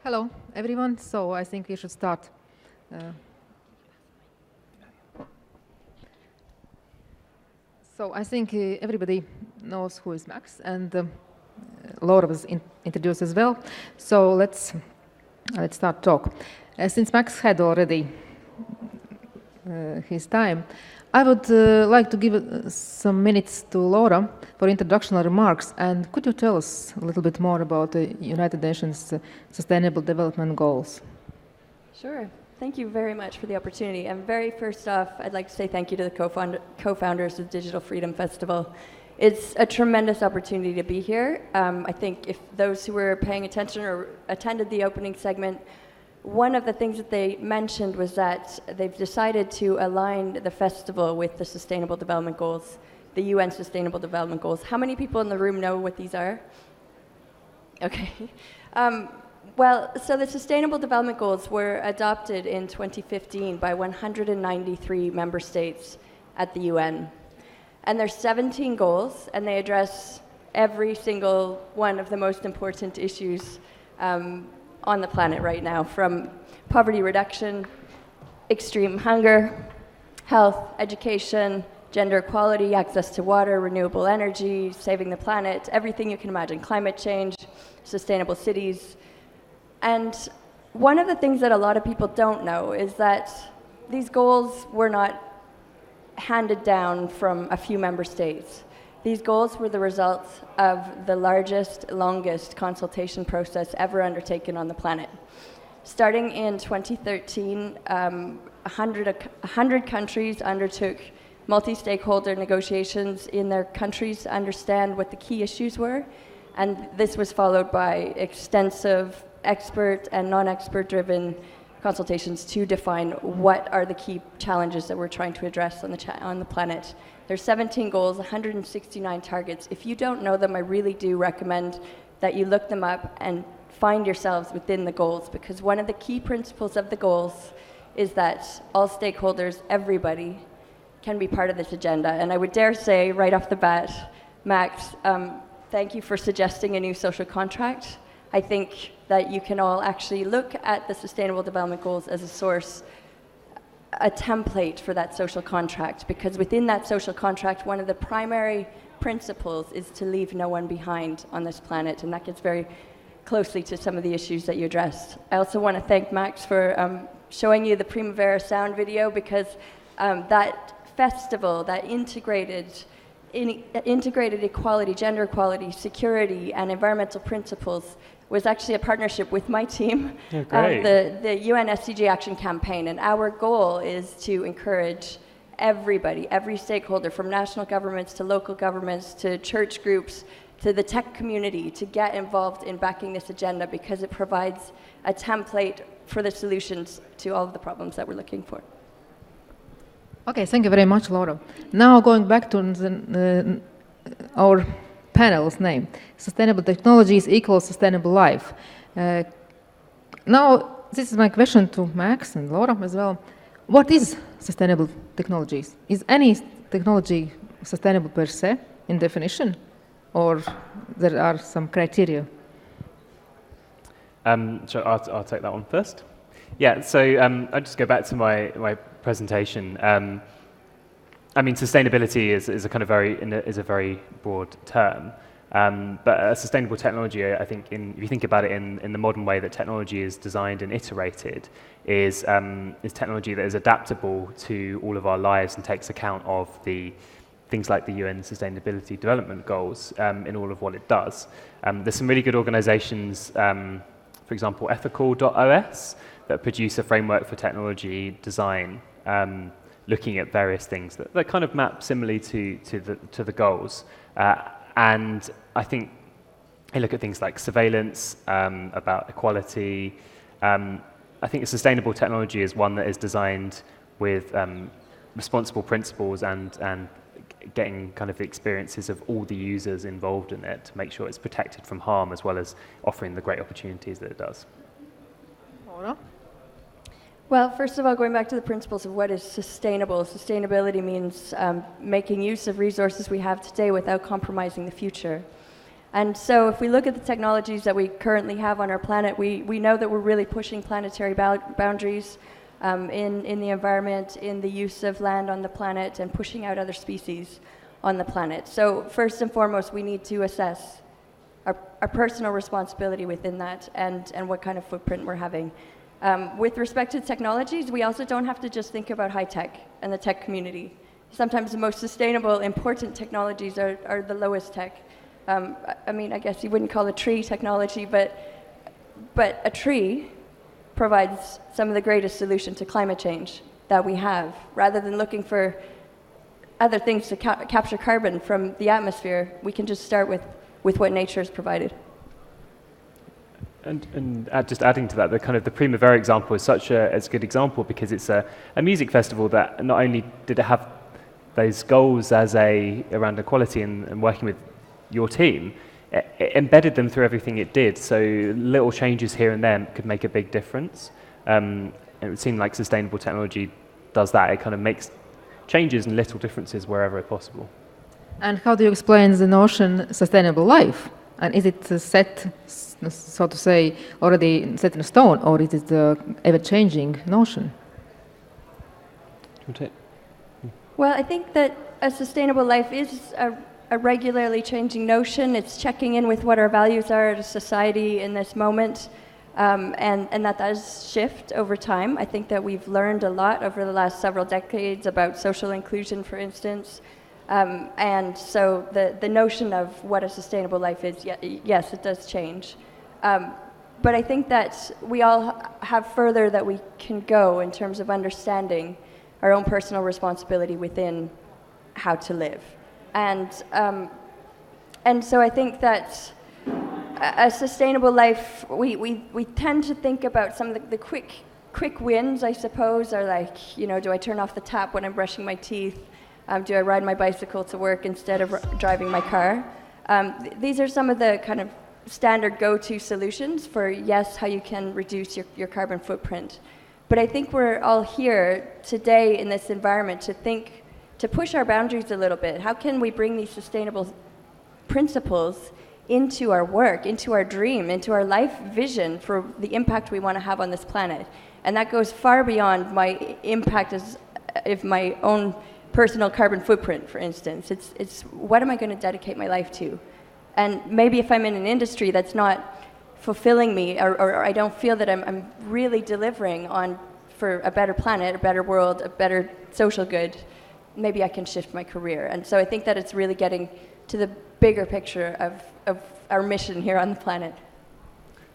Hello, everyone. So I think we should start. So I think everybody knows who is Max, and Laura was introduced as well. So let's start talk. Since Max had already his time, I would like to give some minutes to Laura for introductory remarks. And could you tell us a little bit more about the United Nations Sustainable Development Goals? Sure. Thank you very much for the opportunity. And very first off, I'd like to say thank you to the co-founders of Digital Freedom Festival. It's a tremendous opportunity to be here. I think if those who were paying attention or attended the opening segment, one of the things that they mentioned was that they've decided to align the festival with the Sustainable Development Goals, the UN Sustainable Development Goals. How many people in the room know what these are? Okay. Well, so the Sustainable Development Goals were adopted in 2015 by 193 member states at the UN. And there's 17 goals, and they address every single one of the most important issues on the planet right now, from poverty reduction, extreme hunger, health, education, gender equality, access to water, renewable energy, saving the planet, everything you can imagine, climate change, sustainable cities. And one of the things that a lot of people don't know is that these goals were not handed down from a few member states. These goals were the result of the largest, longest consultation process ever undertaken on the planet. Starting in 2013, 100 countries undertook multi-stakeholder negotiations in their countries to understand what the key issues were, and this was followed by extensive expert and non-expert driven consultations to define what are the key challenges that we're trying to address on the planet. There's 17 goals, 169 targets. If you don't know them, I really do recommend that you look them up and find yourselves within the goals, because one of the key principles of the goals is that all stakeholders, everybody, can be part of this agenda. And I would dare say right off the bat, Max, thank you for suggesting a new social contract. I think that you can all actually look at the Sustainable Development Goals as a source, a template for that social contract, because within that social contract, one of the primary principles is to leave no one behind on this planet, and that gets very closely to some of the issues that you addressed. I also want to thank Max for showing you the Primavera sound video, because that festival, that integrated equality, gender equality, security, and environmental principles was actually a partnership with my team, the UN SDG Action Campaign. And our goal is to encourage everybody, every stakeholder, from national governments to local governments to church groups to the tech community, to get involved in backing this agenda, because it provides a template for the solutions to all of the problems that we're looking for. Okay, thank you very much, Laura. Now going back to our panel's name, Sustainable Technologies Equals Sustainable Life. Now, this is my question to Max and Laura as well. What is sustainable technologies? Is any technology sustainable per se in definition, or there are some criteria? So I'll take that one first. Yeah, so I'll just go back to my presentation. I mean, sustainability is a very broad term, but a sustainable technology, I think, if you think about it in the modern way that technology is designed and iterated, is technology that is adaptable to all of our lives and takes account of the things like the UN Sustainability Development Goals in all of what it does. There's some really good organizations, for example, ethical.os, that produce a framework for technology design, looking at various things that kind of map similarly to the goals. And I think they look at things like surveillance, about equality. I think a sustainable technology is one that is designed with responsible principles and getting kind of the experiences of all the users involved in it to make sure it's protected from harm, as well as offering the great opportunities that it does. Laura? Well, first of all, going back to the principles of what is sustainable, sustainability means making use of resources we have today without compromising the future. And so if we look at the technologies that we currently have on our planet, we know that we're really pushing planetary boundaries in the environment, in the use of land on the planet, and pushing out other species on the planet. So first and foremost, we need to assess our personal responsibility within that and what kind of footprint we're having. With respect to technologies, we also don't have to just think about high tech and the tech community. Sometimes the most sustainable, important technologies are the lowest tech. I mean, I guess you wouldn't call a tree technology, but a tree provides some of the greatest solution to climate change that we have. Rather than looking for other things to capture carbon from the atmosphere, we can just start with what nature has provided. And just adding to that, the Primavera example is such a good example because it's a music festival that not only did it have those goals around equality and working with your team, it embedded them through everything it did. So little changes here and there could make a big difference. And it would seem like sustainable technology does that. It kind of makes changes and little differences wherever possible. And how do you explain the notion sustainable life? And is it set, so to say, already set in stone, or is it an ever-changing notion? Well, I think that a sustainable life is a regularly changing notion. It's checking in with what our values are as a society in this moment, and that does shift over time. I think that we've learned a lot over the last several decades about social inclusion, for instance. And so the notion of what a sustainable life is, yes, it does change. But I think that we all have further that we can go in terms of understanding our own personal responsibility within how to live. And so I think that a sustainable life, we tend to think about some of the quick wins, I suppose, are like, do I turn off the tap when I'm brushing my teeth? Do I ride my bicycle to work instead of driving my car? These are some of the kind of standard go-to solutions for, yes, how you can reduce your carbon footprint. But I think we're all here today in this environment to push our boundaries a little bit. How can we bring these sustainable principles into our work, into our dream, into our life vision for the impact we want to have on this planet? And that goes far beyond my impact as if my own personal carbon footprint, for instance. It's what am I going to dedicate my life to? And maybe if I'm in an industry that's not fulfilling me, or I don't feel that I'm really delivering for a better planet, a better world, a better social good, maybe I can shift my career. And so I think that it's really getting to the bigger picture of our mission here on the planet.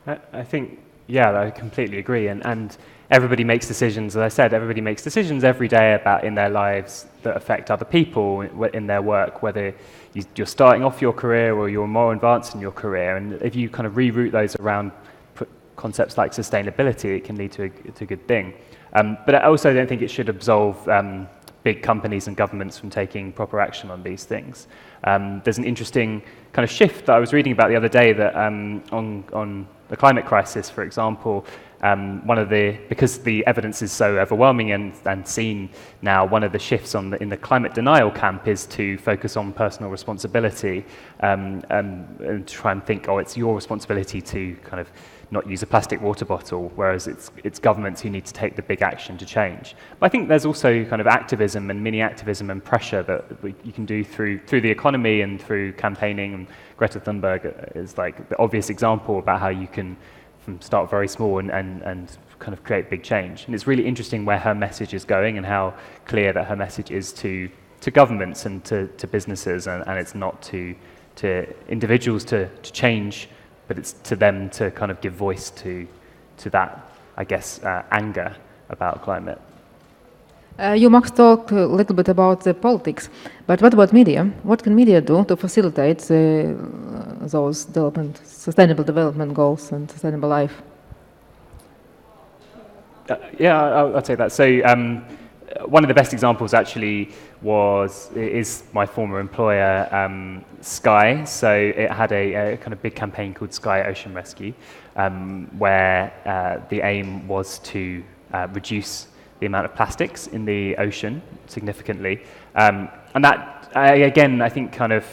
I think, yeah, I completely agree. And everybody makes decisions, as I said, everybody makes decisions every day in their lives that affect other people in their work, whether you're starting off your career or you're more advanced in your career. And if you kind of reroute those around concepts like sustainability, it can lead to a good thing. But I also don't think it should absolve big companies and governments from taking proper action on these things. There's an interesting kind of shift that I was reading about the other day that on the climate crisis, for example, because the evidence is so overwhelming and seen now, one of the shifts in the climate denial camp is to focus on personal responsibility and try and think, it's your responsibility to kind of not use a plastic water bottle, whereas it's governments who need to take the big action to change. But I think there's also kind of activism and mini activism and pressure that you can do through the economy and through campaigning. And Greta Thunberg is like the obvious example about how you can start very small and kind of create big change. And it's really interesting where her message is going and how clear that her message is to governments and to businesses, and it's not to individuals to change, but it's to them to kind of give voice to that, I guess, anger about climate. You, Max, talk a little bit about the politics, but what about media? What can media do to facilitate those sustainable development goals and sustainable life? Yeah, I'll take that. So one of the best examples actually is my former employer, Sky. So it had a kind of big campaign called Sky Ocean Rescue, where the aim was to reduce the amount of plastics in the ocean significantly. And that, again, I think kind of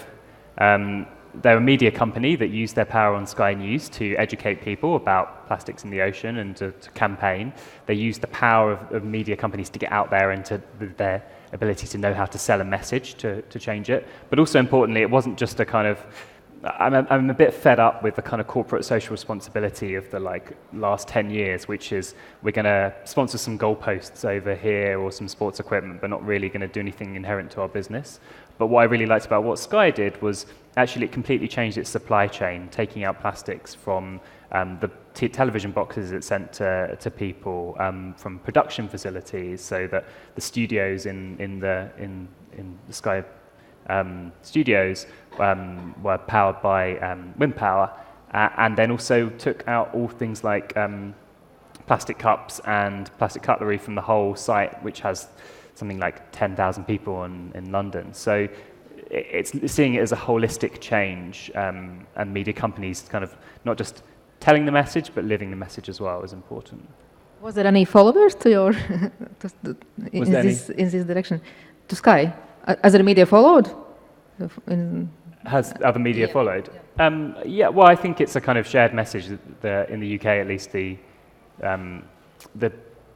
they're a media company that used their power on Sky News to educate people about plastics in the ocean and to campaign. They used the power of media companies to get out there and to their ability to know how to sell a message to change it. But also importantly, it wasn't just a kind of, I'm a bit fed up with the kind of corporate social responsibility of the last 10 years, which is we're going to sponsor some goalposts over here or some sports equipment, but not really going to do anything inherent to our business. But what I really liked about what Sky did was actually it completely changed its supply chain, taking out plastics from the television boxes it sent to people, from production facilities, so that the studios in the Sky studios were powered by wind power, and then also took out all things like plastic cups and plastic cutlery from the whole site, which has something like 10,000 people in London. So it's seeing it as a holistic change, and media companies kind of not just telling the message, but living the message as well is important. Was there any followers to your in this direction to Sky? Has the media followed? Has other media followed? Yeah. Well, I think it's a kind of shared message that in the UK, at least, the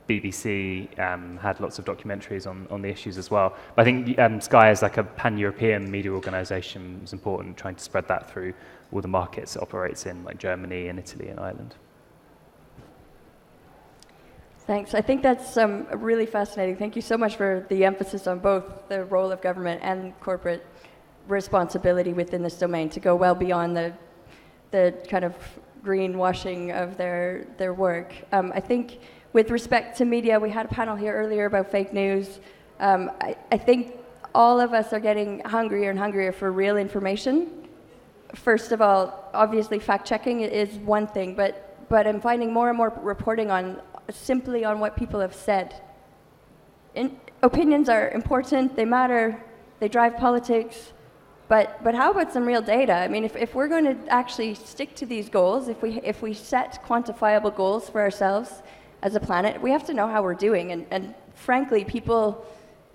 BBC had lots of documentaries on the issues as well. But I think Sky as like a pan-European media organisation is important, trying to spread that through all the markets it operates in, like Germany and Italy and Ireland. Thanks. I think that's really fascinating. Thank you so much for the emphasis on both the role of government and corporate responsibility within this domain to go well beyond the kind of greenwashing of their work. I think with respect to media, we had a panel here earlier about fake news. I think all of us are getting hungrier and hungrier for real information. First of all, obviously fact-checking is one thing, but I'm finding more and more reporting simply on what people have said. Opinions are important, they matter, they drive politics, but how about some real data? I mean, if we're going to actually stick to these goals, if we set quantifiable goals for ourselves as a planet, we have to know how we're doing. And frankly, people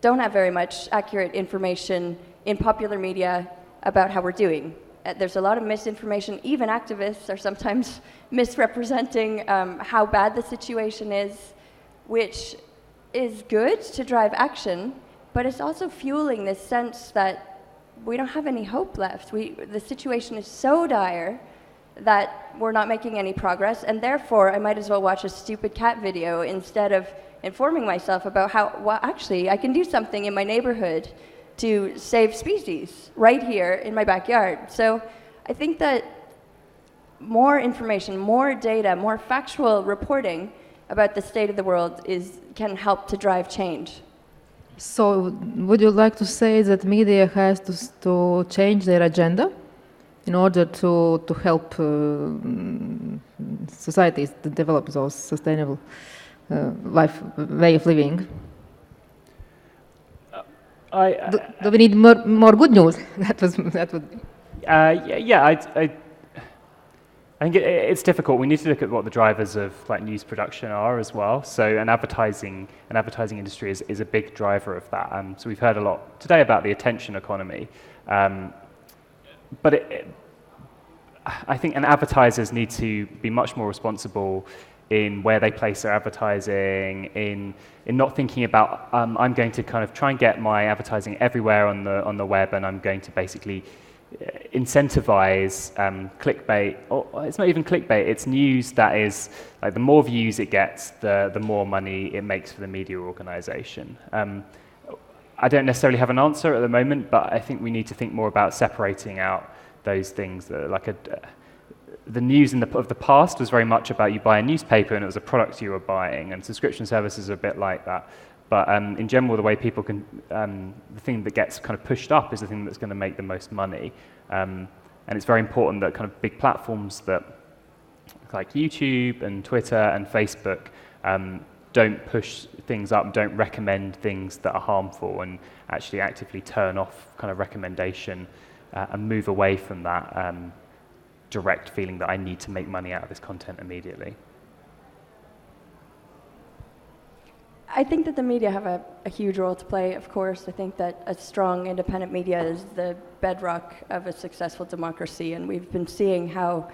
don't have very much accurate information in popular media about how we're doing. There's a lot of misinformation. Even activists are sometimes misrepresenting how bad the situation is, which is good to drive action, but it's also fueling this sense that we don't have any hope left. The situation is so dire that we're not making any progress, and therefore I might as well watch a stupid cat video instead of informing myself about how actually I can do something in my neighborhood to save species right here in my backyard. So I think that more information, more data, more factual reporting about the state of the world can help to drive change. So would you like to say that media has to change their agenda in order to help societies to develop those sustainable way of living? Do we need more good news? That would. I think it's difficult. We need to look at what the drivers of news production are as well. So an advertising industry is a big driver of that. So we've heard a lot today about the attention economy, but I think advertisers need to be much more responsible in where they place their advertising, in not thinking about I'm going to kind of try and get my advertising everywhere on the web, and I'm going to basically incentivize clickbait. Or it's not even clickbait, it's news that is the more views it gets, the more money it makes for the media organization. I don't necessarily have an answer at the moment, but I think we need to think more about separating out those things that the news of the past was very much about you buy a newspaper and it was a product you were buying, and subscription services are a bit like that. But in general, the way people can, the thing that gets kind of pushed up is the thing that's going to make the most money. And it's very important that kind of big platforms that like YouTube and Twitter and Facebook don't push things up, don't recommend things that are harmful, and actually actively turn off kind of recommendation and move away from that direct feeling that I need to make money out of this content immediately. I think that the media have a huge role to play, of course. I think that a strong independent media is the bedrock of a successful democracy, and we've been seeing how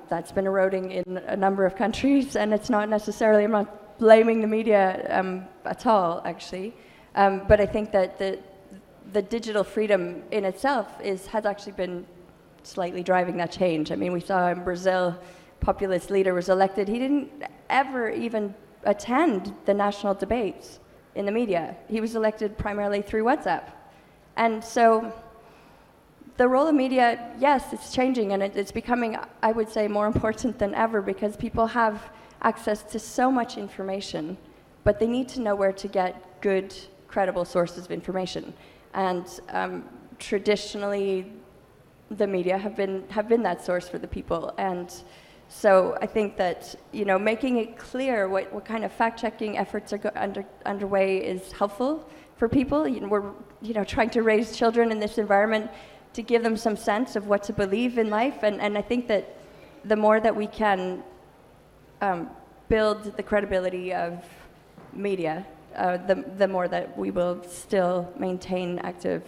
that's been eroding in a number of countries, and it's not necessarily, I'm not blaming the media at all, actually, but I think that the digital freedom in itself has actually been slightly driving that change. I mean, we saw in Brazil, populist leader was elected. He didn't ever even attend the national debates in the media. He was elected primarily through WhatsApp. And so the role of media, yes, it's changing, and it's becoming, I would say, more important than ever, because people have access to so much information, but they need to know where to get good, credible sources of information. And traditionally, the media have been that source for the people. And so I think that, you know, making it clear what kind of fact-checking efforts are underway is helpful for people. You know, we're trying to raise children in this environment to give them some sense of what to believe in life, and I think that the more that we can build the credibility of media, the more that we will still maintain active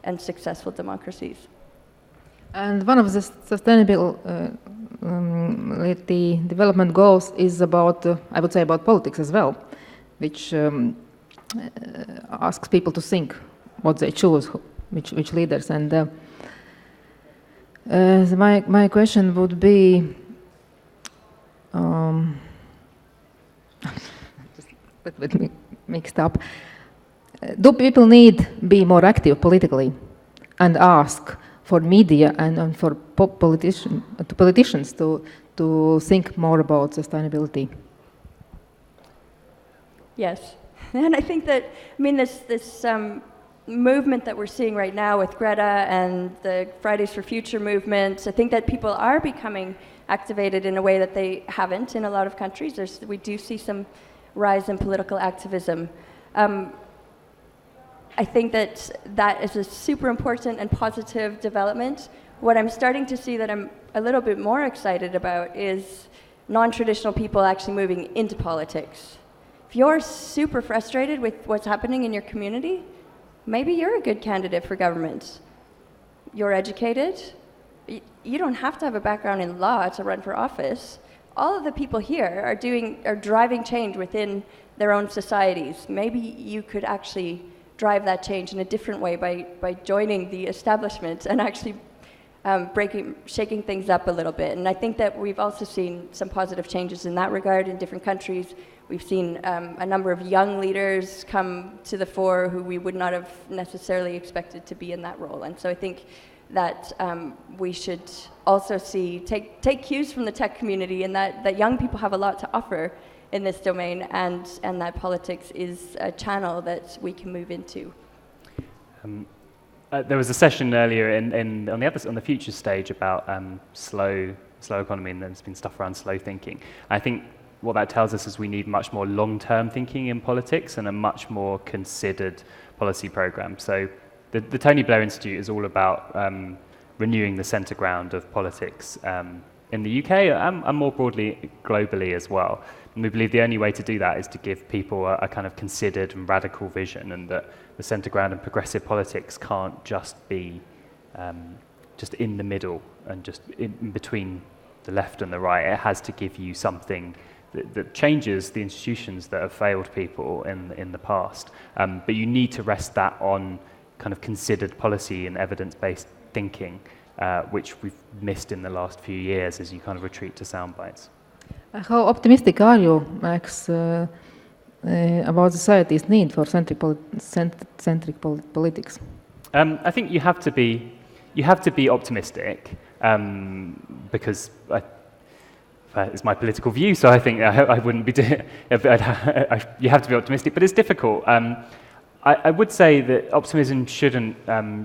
and successful democracies. And one of the sustainable the development goals is about, I would say, about politics as well, which asks people to think what they choose, which leaders. And my question would be, just with me mixed up. Do people need be more active politically and ask for media and for politicians to think more about sustainability? Yes, and I think that, I mean, this movement that we're seeing right now with Greta and the Fridays for Future movement, I think that people are becoming activated in a way that they haven't in a lot of countries. We do see some rise in political activism. I think that is a super important and positive development. What I'm starting to see that I'm a little bit more excited about is non-traditional people actually moving into politics. If you're super frustrated with what's happening in your community, maybe you're a good candidate for government. You're educated. You don't have to have a background in law to run for office. All of the people here are driving change within their own societies. Maybe you could actually drive that change in a different way by joining the establishment and actually shaking things up a little bit. And I think that we've also seen some positive changes in that regard in different countries. We've seen a number of young leaders come to the fore who we would not have necessarily expected to be in that role. And so I think that we should also take cues from the tech community, and that young people have a lot to offer in this domain, and that politics is a channel that we can move into. There was a session earlier on the future stage about slow economy, and there's been stuff around slow thinking. I think what that tells us is we need much more long-term thinking in politics and a much more considered policy program. So the Tony Blair Institute is all about renewing the centre ground of politics in the UK and more broadly globally as well. And we believe the only way to do that is to give people a kind of considered and radical vision, and that the centre ground and progressive politics can't just be just in the middle and just in between the left and the right. It has to give you something that changes the institutions that have failed people in the past. But you need to rest that on kind of considered policy and evidence-based thinking, which we've missed in the last few years as you kind of retreat to sound bites. How optimistic are you, Max, about society's need for centric politics? I think you have to be optimistic, because it's my political view. So I think I wouldn't be doing. You have to be optimistic, but it's difficult. I would say that optimism shouldn't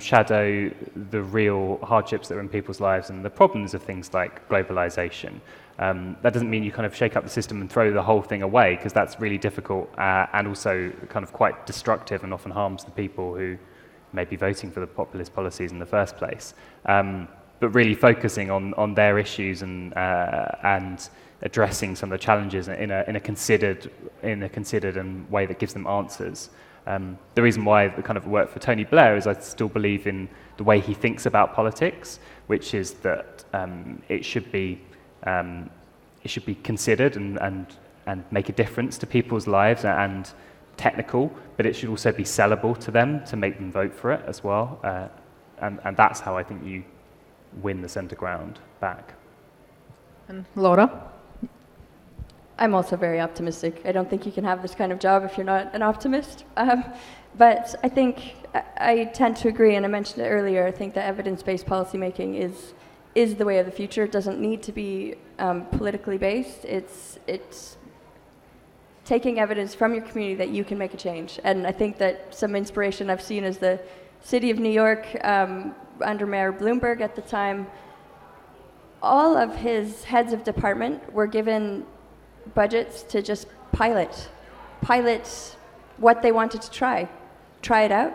shadow the real hardships that are in people's lives and the problems of things like globalization. That doesn't mean you kind of shake up the system and throw the whole thing away, because that's really difficult and also kind of quite destructive and often harms the people who may be voting for the populist policies in the first place. But really focusing on their issues and addressing some of the challenges in a considered in a considered and way that gives them answers. The reason why the kind of work for Tony Blair is I still believe in the way he thinks about politics, which is that it should be considered and make a difference to people's lives and technical, but it should also be sellable to them to make them vote for it as well. And that's how I think you win the centre ground back. And Laura? I'm also very optimistic. I don't think you can have this kind of job if you're not an optimist. But I think I tend to agree, and I mentioned it earlier, I think that evidence-based policymaking is the way of the future. It doesn't need to be politically based. It's taking evidence from your community that you can make a change. And I think that some inspiration I've seen is the City of New York, under Mayor Bloomberg at the time, all of his heads of department were given budgets to just pilot what they wanted to try it out,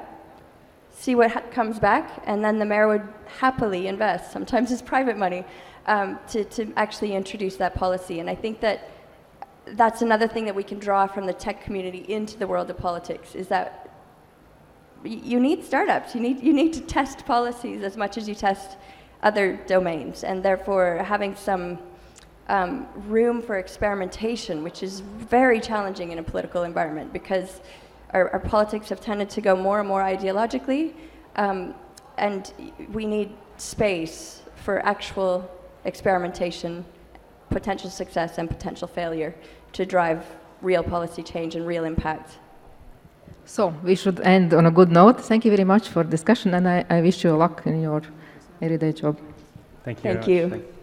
see what comes back, and then the mayor would happily invest, sometimes it's private money, to actually introduce that policy. And I think that that's another thing that we can draw from the tech community into the world of politics, is that you need startups, you need to test policies as much as you test other domains, and therefore having some room for experimentation, which is very challenging in a political environment, because our politics have tended to go more and more ideologically, and we need space for actual experimentation, potential success and potential failure to drive real policy change and real impact. So we should end on a good note. Thank you very much for discussion, and I wish you luck in your everyday job. Thank you. Thank you.